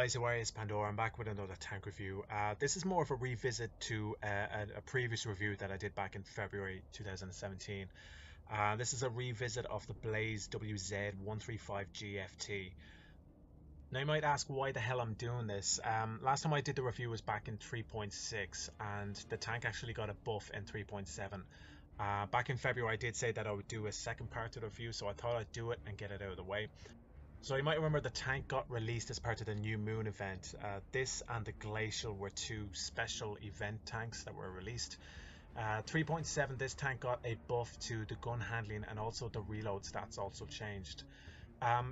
guys, how are you? It's Pandora. I'm back with another tank review. This is more of a revisit to a previous review that I did back in February 2017. This is a revisit of the Blaze WZ135 GFT. Now you might ask why the hell I'm doing this. Last time I did the review was back in 3.6 and the tank actually got a buff in 3.7. Back in February I did say that I would do a second part to the review, so I thought I'd do it and get it out of the way. So you might remember the tank got released as part of the New Moon event. This and the Glacial were two special event tanks that were released. 3.7, this tank got a buff to the gun handling and also the reload stats also changed.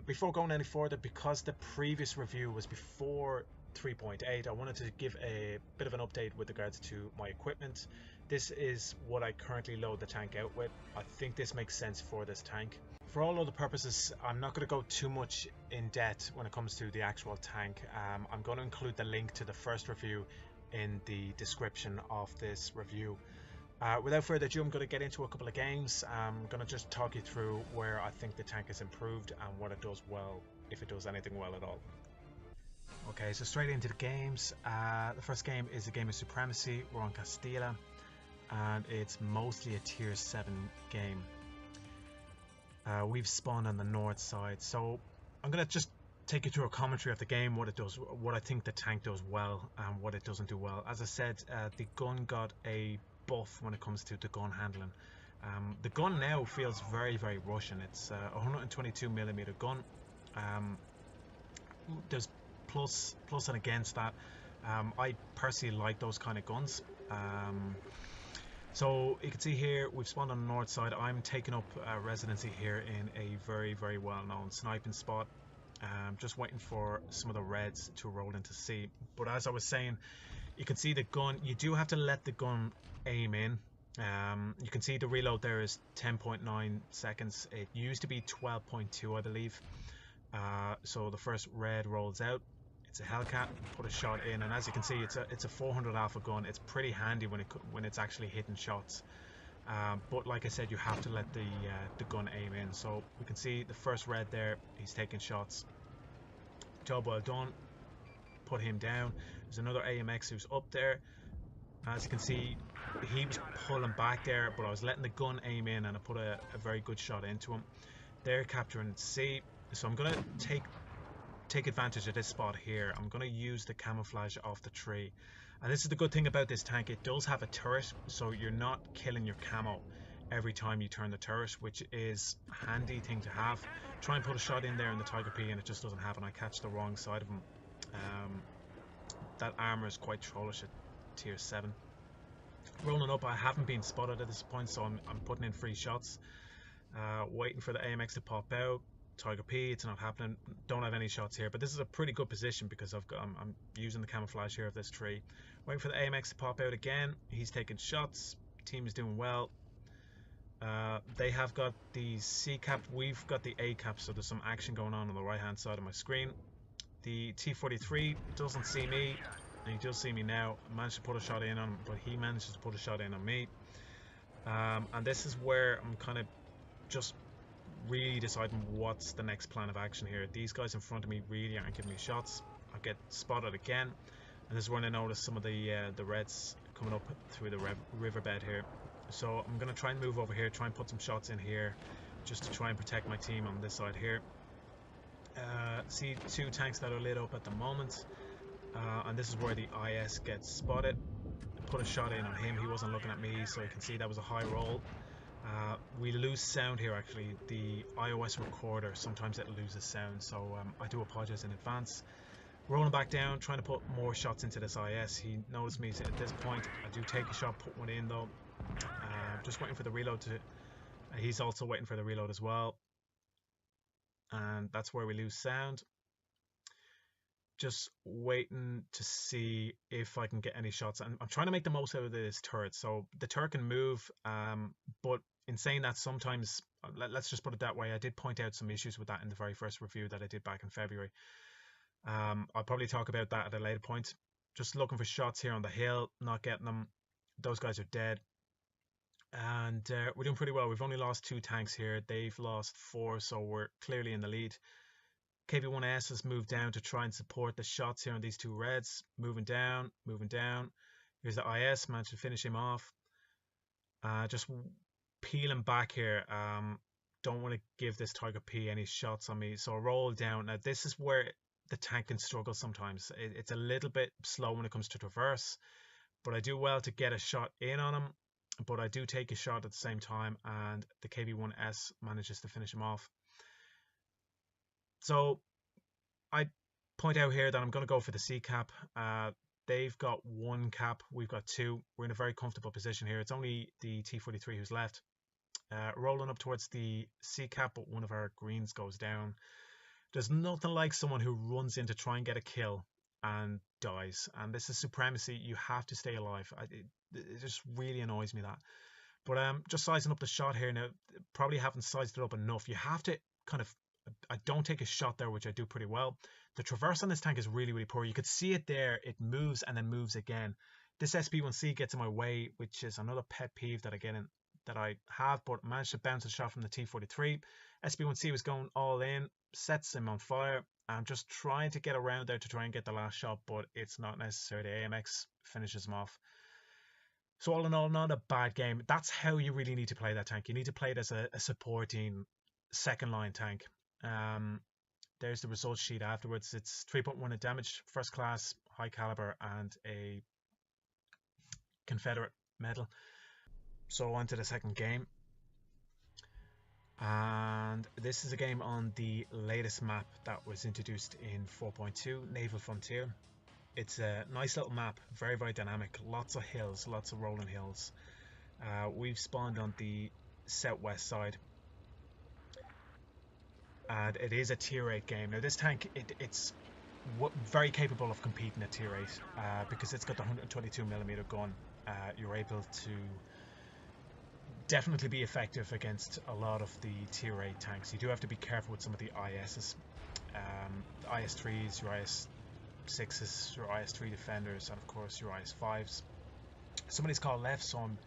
Before going any further, because the previous review was before 3.8, I wanted to give a bit of an update with regards to my equipment. This is what I currently load the tank out with. I think this makes sense for this tank. For all other purposes, I'm not going to go too much in depth when it comes to the actual tank. I'm going to include the link to the first review in the description of this review. Without further ado, I'm going to get into a couple of games. I'm going to just talk you through where I think the tank has improved and what it does well, if it does anything well at all. Okay, so straight into the games. The first game is a game of Supremacy. We're on Castilla, and it's mostly a tier 7 game. We've spawned on the north side, so I'm gonna just take you through a commentary of the game, what it does, what I think the tank does well and what it doesn't do well. As I said, the gun got a buff when it comes to the gun handling. The gun now feels very Russian. It's a 122mm gun. There's plus and against that. I personally like those kind of guns. So you can see here we've spawned on the north side. I'm taking up residency here in a very well known sniping spot. Just waiting for some of the reds to roll into C. But as I was saying, you can see the gun, you do have to let the gun aim in. You can see the reload there is 10.9 seconds. It used to be 12.2, I believe. So the first red rolls out. It's a Hellcat, put a shot in, and as you can see, it's a 400 alpha gun. It's pretty handy when it's actually hitting shots. But like I said, you have to let the gun aim in. So we can see the first red there. He's taking shots. Job well done. Put him down. There's another AMX who's up there. As you can see, he was pulling back there, but I was letting the gun aim in, and I put a very good shot into him. They're capturing C. So I'm gonna take advantage of this spot here. I'm going to use the camouflage off the tree, and this is the good thing about this tank. It does have a turret, so you're not killing your camo every time you turn the turret, which is a handy thing to have. Try and put a shot in there in the Tiger P and it just doesn't happen. I catch the wrong side of him. That armor is quite trollish at tier 7. Rolling up, I haven't been spotted at this point, so I'm putting in free shots, waiting for the AMX to pop out. Tiger P, it's not happening. Don't have any shots here, but this is a pretty good position because I'm using the camouflage here of this tree. Waiting for the AMX to pop out again. He's taking shots. Team is doing well. They have got the C cap. We've got the A cap, so there's some action going on the right hand side of my screen. The T-43 doesn't see me, and he does see me now. I managed to put a shot in on him, but he manages to put a shot in on me. And this is where I'm kind of just really deciding what's the next plan of action here. These guys in front of me really aren't giving me shots. I get spotted again, and this is when I notice some of the reds coming up through the riverbed here. So I'm going to try and move over here, try and put some shots in here just to try and protect my team on this side here. See two tanks that are lit up at the moment, and this is where the IS gets spotted. Put a shot in on him. He wasn't looking at me, so you can see that was a high roll. We lose sound here actually. The iOS recorder, sometimes it loses sound, so I do apologize in advance. Rolling back down, trying to put more shots into this IS. He noticed me at this point. I do take a shot, put one in though. Just waiting for the reload to... he's also waiting for the reload as well. And that's where we lose sound. Just waiting to see if I can get any shots. And I'm trying to make the most out of this turret. So the turret can move, but in saying that, sometimes, let's just put it that way, I did point out some issues with that in the very first review that I did back in February. I'll probably talk about that at a later point. Just looking for shots here on the hill, not getting them. Those guys are dead. And we're doing pretty well. We've only lost 2 tanks here. They've lost 4, so we're clearly in the lead. KV-1S has moved down to try and support the shots here on these two reds. Moving down, moving down. Here's the IS, managed to finish him off. Just peeling back here. Don't want to give this Tiger P any shots on me, so I roll down. Now this is where the tank can struggle sometimes. It's a little bit slow when it comes to traverse, but I do well to get a shot in on him, but I do take a shot at the same time, and the KV-1S manages to finish him off. So I point out here that I'm going to go for the C cap. They've got one cap, we've got two. We're in a very comfortable position here. It's only the T-43 who's left. Rolling up towards the C cap, but one of our greens goes down. There's nothing like someone who runs in to try and get a kill and dies. And this is supremacy. You have to stay alive. It just really annoys me that. But just sizing up the shot here now. Probably haven't sized it up enough. You have to kind of... I don't take a shot there, which I do pretty well. The traverse on this tank is really, really poor. You could see it there. It moves and then moves again. This SP1C gets in my way, which is another pet peeve that I have, but managed to bounce a shot from the T-43. SP1C was going all in, sets him on fire. I'm just trying to get around there to try and get the last shot, but it's not necessary. The AMX finishes him off. So all in all, not a bad game. That's how you really need to play that tank. You need to play it as a supporting second line tank. There's the results sheet afterwards. It's 3.1 in damage, first class, high caliber, and a Confederate medal. So on to the second game. And this is a game on the latest map that was introduced in 4.2, Naval Frontier. It's a nice little map, very, very dynamic. Lots of hills, lots of rolling hills. We've spawned on the southwest side. And it is a tier 8 game. Now this tank, it's very capable of competing at tier 8 because it's got the 122mm gun. You're able to definitely be effective against a lot of the tier 8 tanks. You do have to be careful with some of the ISs, IS-3s, your IS-6s, your IS-3 defenders, and of course your IS-5s. Somebody's called left, so I'm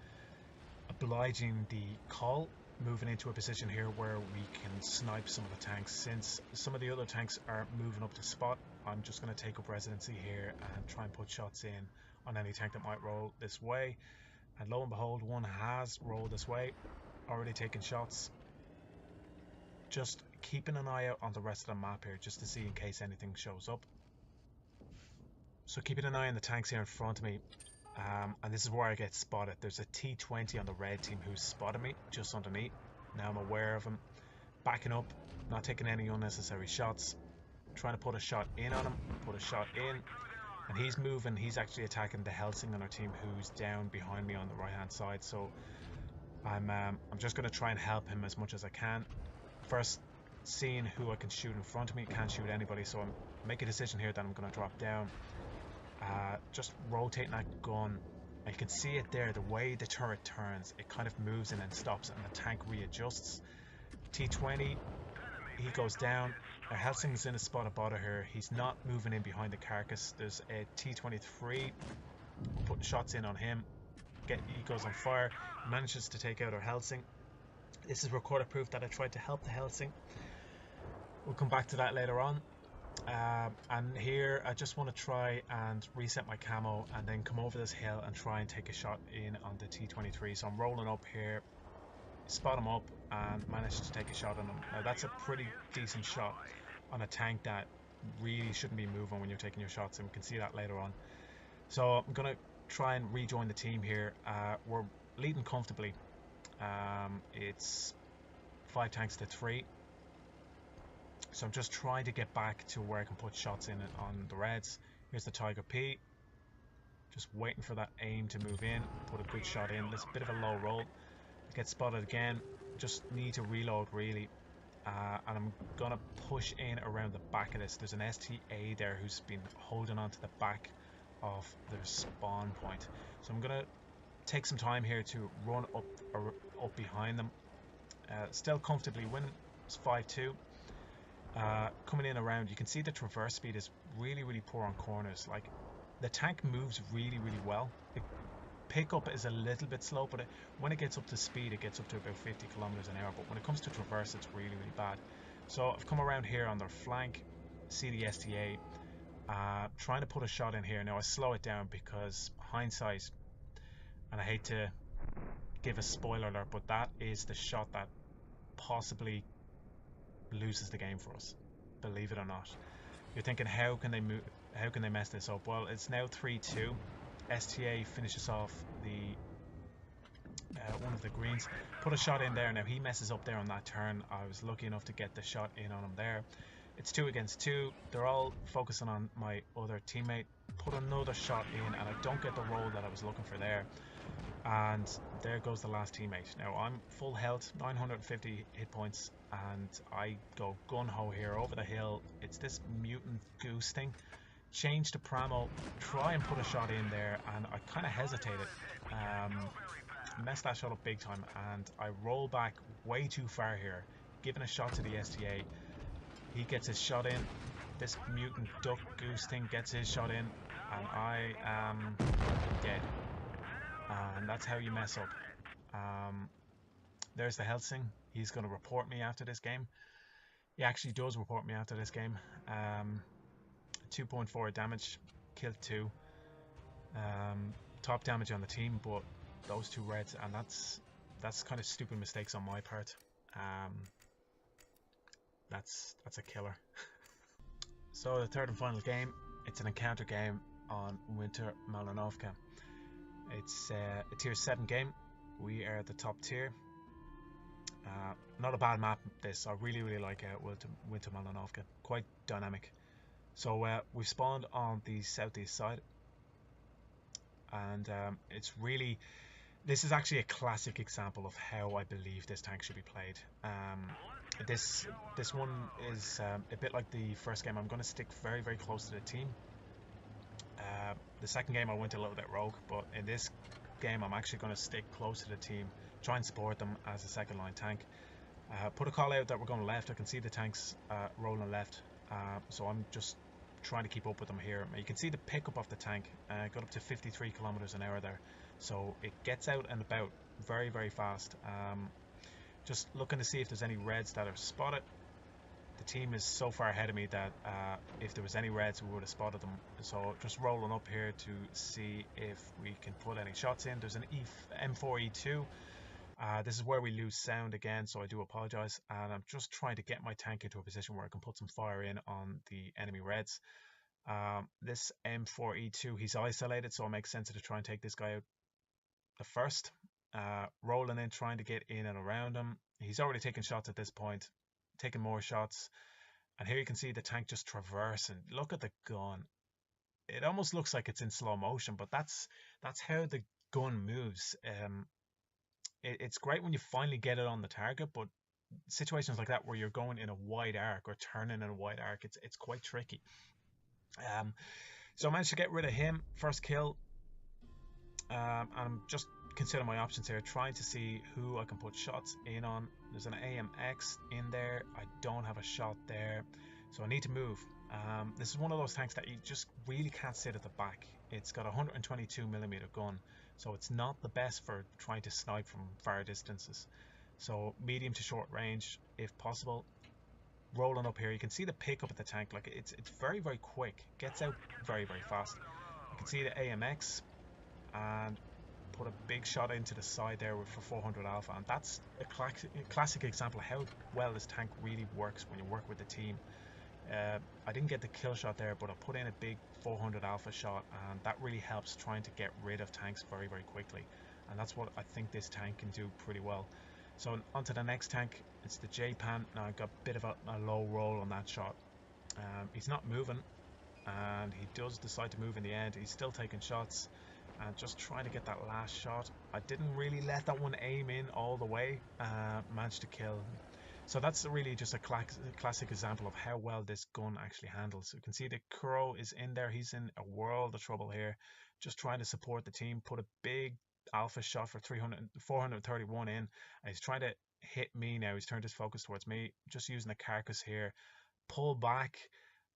obliging the call, moving into a position here where we can snipe some of the tanks. Since some of the other tanks are moving up to spot, I'm just going to take up residency here and try and put shots in on any tank that might roll this way. And lo and behold, one has rolled this way, already taken shots. Just keeping an eye out on the rest of the map here, just to see in case anything shows up. So keeping an eye on the tanks here in front of me. And this is where I get spotted. There's a T-20 on the red team who's spotted me just underneath. Now I'm aware of him. Backing up, not taking any unnecessary shots. Trying to put a shot in on him, put a shot in. And he's moving, he's actually attacking the Helsing on our team who's down behind me on the right hand side. So I'm just going to try and help him as much as I can. First, seeing who I can shoot in front of me. Can't shoot anybody, so I'm making a decision here that I'm going to drop down. Just rotating that gun. And you can see it there, the way the turret turns, it kind of moves and then stops and the tank readjusts. T-20, he goes down. Helsing's in a spot of bother here. He's not moving in behind the carcass. There's a T-23 putting shots in on him. He goes on fire. He manages to take out our Helsing. This is recorded proof that I tried to help the Helsing. We'll come back to that later on. And here I just want to try and reset my camo and then come over this hill and try and take a shot in on the T-23. So I'm rolling up here, spot him up and manage to take a shot on him. Now that's a pretty decent shot on a tank that really shouldn't be moving when you're taking your shots, and we can see that later on. So I'm gonna try and rejoin the team here. We're leading comfortably. It's 5 tanks to 3. So I'm just trying to get back to where I can put shots in on the reds. Here's the Tiger P. Just waiting for that aim to move in, put a good shot in. There's a bit of a low roll. Get spotted again. Just need to reload really. And I'm gonna push in around the back of this. There's an STA there who's been holding on to the back of their spawn point. So I'm gonna take some time here to run up behind them. Still comfortably winning. It's 5-2. Coming in around, you can see the traverse speed is really, really poor on corners. Like, the tank moves really, really well. The pickup is a little bit slow, but when it gets up to speed, it gets up to about 50 kilometers an hour. But when it comes to traverse, it's really, really bad. So I've come around here on their flank, see the STA, trying to put a shot in here. Now I slow it down because hindsight, and I hate to give a spoiler alert, but that is the shot that possibly loses the game for us, believe it or not. You're thinking, how can they move, how can they mess this up? Well, it's now 3-2. STA finishes off the one of the greens, put a shot in there. Now he messes up there on that turn. I was lucky enough to get the shot in on him there. It's 2 against 2. They're all focusing on my other teammate. Put another shot in, and I don't get the roll that I was looking for there. And there goes the last teammate. Now I'm full health, 950 hit points, and I go gun-ho here over the hill. It's this mutant goose thing. Change to Pramo, try and put a shot in there, and I kind of hesitated. Messed that shot up big time, and I roll back way too far here, giving a shot to the STA. He gets his shot in. This mutant duck goose thing gets his shot in, and I am dead. And that's how you mess up. There's the Helsing. He's going to report me after this game. He actually does report me after this game. 2.4 damage, killed 2. Top damage on the team, but those 2 reds, and that's kind of stupid mistakes on my part. That's a killer. So the third and final game, it's an encounter game on Winter Malinovka. It's a tier 7 game. We are at the top tier. Not a bad map this. I really like Winter Malinovka. Quite dynamic. So we've spawned on the southeast side, and it's really, this is actually a classic example of how I believe this tank should be played. This one is a bit like the first game. I'm going to stick very close to the team. The second game I went a little bit rogue, but in this game I'm actually going to stick close to the team, try and support them as a second line tank. Put a call out that we're going left. I can see the tanks rolling left, so I'm just trying to keep up with them here. You can see the pickup of the tank got up to 53 kilometers an hour there, so it gets out and about very fast. Just looking to see if there's any reds that are spotted. The team is so far ahead of me that if there was any reds we would have spotted them. So just rolling up here to see if we can put any shots in. There's an M4E2. This is where we lose sound again, so I do apologize, and I'm just trying to get my tank into a position where I can put some fire in on the enemy reds. This M4E2, he's isolated, so it makes sense to try and take this guy out the first. Rolling in, trying to get in and around him. He's already taken shots at this point, taking more shots, and here you can see the tank just traversing. Look at the gun. It almost looks like it's in slow motion, but that's how the gun moves. It's great when you finally get it on the target, but situations like that where you're going in a wide arc or turning in a wide arc, it's quite tricky. So I managed to get rid of him, first kill. I'm just considering my options here, trying to see who I can put shots in on. There's an AMX in there. I don't have a shot there, so I need to move. This is one of those tanks that you just really can't sit at the back. It's got a 122mm gun, so it's not the best for trying to snipe from far distances. So medium to short range if possible. Rolling up here, you can see the pickup of the tank. Like it's very quick, gets out very fast. You can see the AMX, and put a big shot into the side there for 400 alpha, and that's a classic example of how well this tank really works when you work with the team. I didn't get the kill shot there, but I put in a big 400 alpha shot, and that really helps trying to get rid of tanks very quickly, and that's what I think this tank can do pretty well. So onto the next tank, it's the J-Pan. Now I got a bit of a low roll on that shot. He's not moving, and he does decide to move in the end. He's still taking shots and just trying to get that last shot. I didn't really let that one aim in all the way. Managed to kill. So that's really just a classic example of how well this gun actually handles. You can see the Kuro is in there. He's in a world of trouble here, just trying to support the team. Put a big alpha shot for 431 in, and he's trying to hit me now. He's turned his focus towards me, just using the carcass here. Pull back,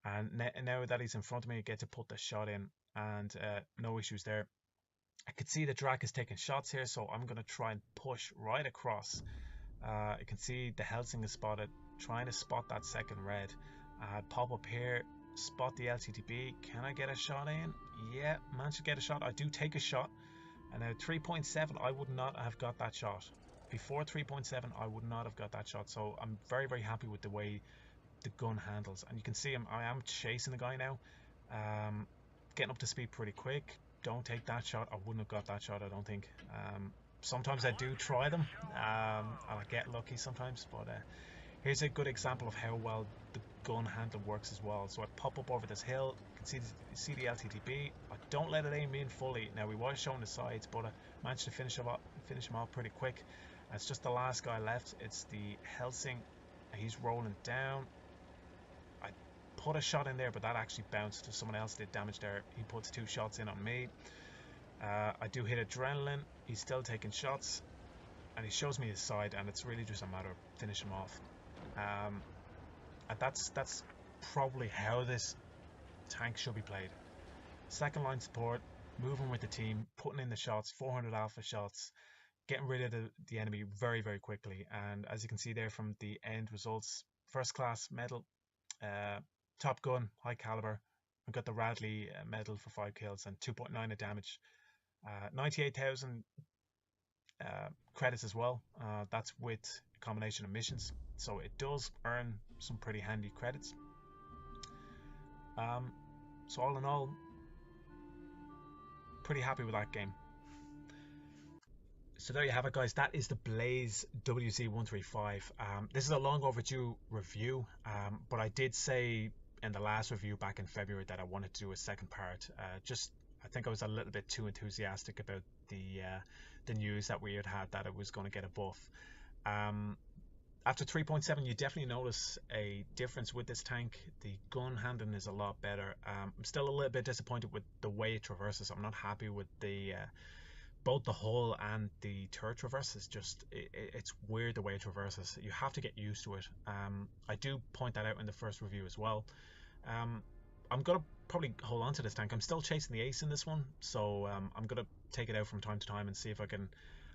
and now that he's in front of me, I get to put the shot in, and no issues there. I could see the Drac is taking shots here, so I'm going to try and push right across. You can see the Helsing is spotted, trying to spot that second red. Pop up here, spot the LTTB. Can I get a shot in? Yeah, managed to get a shot. I do take a shot. And now 3.7, I would not have got that shot. Before 3.7, I would not have got that shot. So I'm very, very happy with the way the gun handles. And you can see I am chasing the guy now. Getting up to speed pretty quick. Don't take that shot. I wouldn't have got that shot, I don't think. Sometimes I do try them. And I get lucky sometimes. But here's a good example of how well the gun handle works as well. So I pop up over this hill. You can see the LTTB. I don't let it aim in fully. Now we was showing the sides, but I managed to finish him off pretty quick. It's just the last guy left. It's the Helsing. He's rolling down. I put a shot in there, but that actually bounced. Someone else did damage there. He puts 2 shots in on me. I do hit Adrenaline. He's still taking shots, and he shows me his side, and it's really just a matter of finishing him off. And that's probably how this tank should be played. Second line support, moving with the team, putting in the shots, 400 alpha shots, getting rid of the enemy very, very quickly. And as you can see there from the end results, first class medal, top gun, high caliber. I got the Radley medal for 5 kills and 2.9 of damage. 98,000 credits as well. That's with a combination of missions, so it does earn some pretty handy credits. So all in all, pretty happy with that game. So there you have it, guys. That is the Blaze WZ135. This is a long overdue review, but I did say in the last review back in February that I wanted to do a second part. I think I was a little bit too enthusiastic about the news that we had that it was going to get a buff. After 3.7, you definitely notice a difference with this tank. The gun handling is a lot better. I'm still a little bit disappointed with the way it traverses. I'm not happy with the both the hull and the turret traverse. It's weird the way it traverses. You have to get used to it. I do point that out in the first review as well. I'm gonna probably hold on to this tank. I'm still chasing the ace in this one, so I'm gonna take it out from time to time and see if I can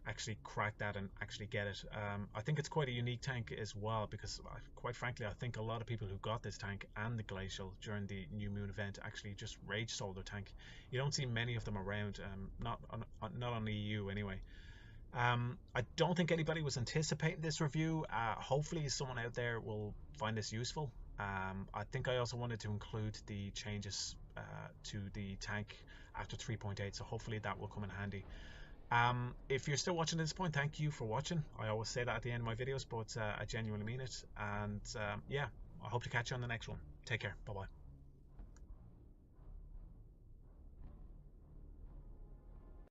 actually crack that and actually get it. I think it's quite a unique tank as well, because quite frankly I think a lot of people who got this tank and the Glacial during the New Moon event actually just rage sold their tank. You don't see many of them around, not on the EU anyway. I don't think anybody was anticipating this review. Hopefully someone out there will find this useful. I think I also wanted to include the changes to the tank after 3.8, so hopefully that will come in handy. If you're still watching at this point, thank you for watching. I always say that at the end of my videos, but I genuinely mean it. And yeah, I hope to catch you on the next one. Take care. Bye bye.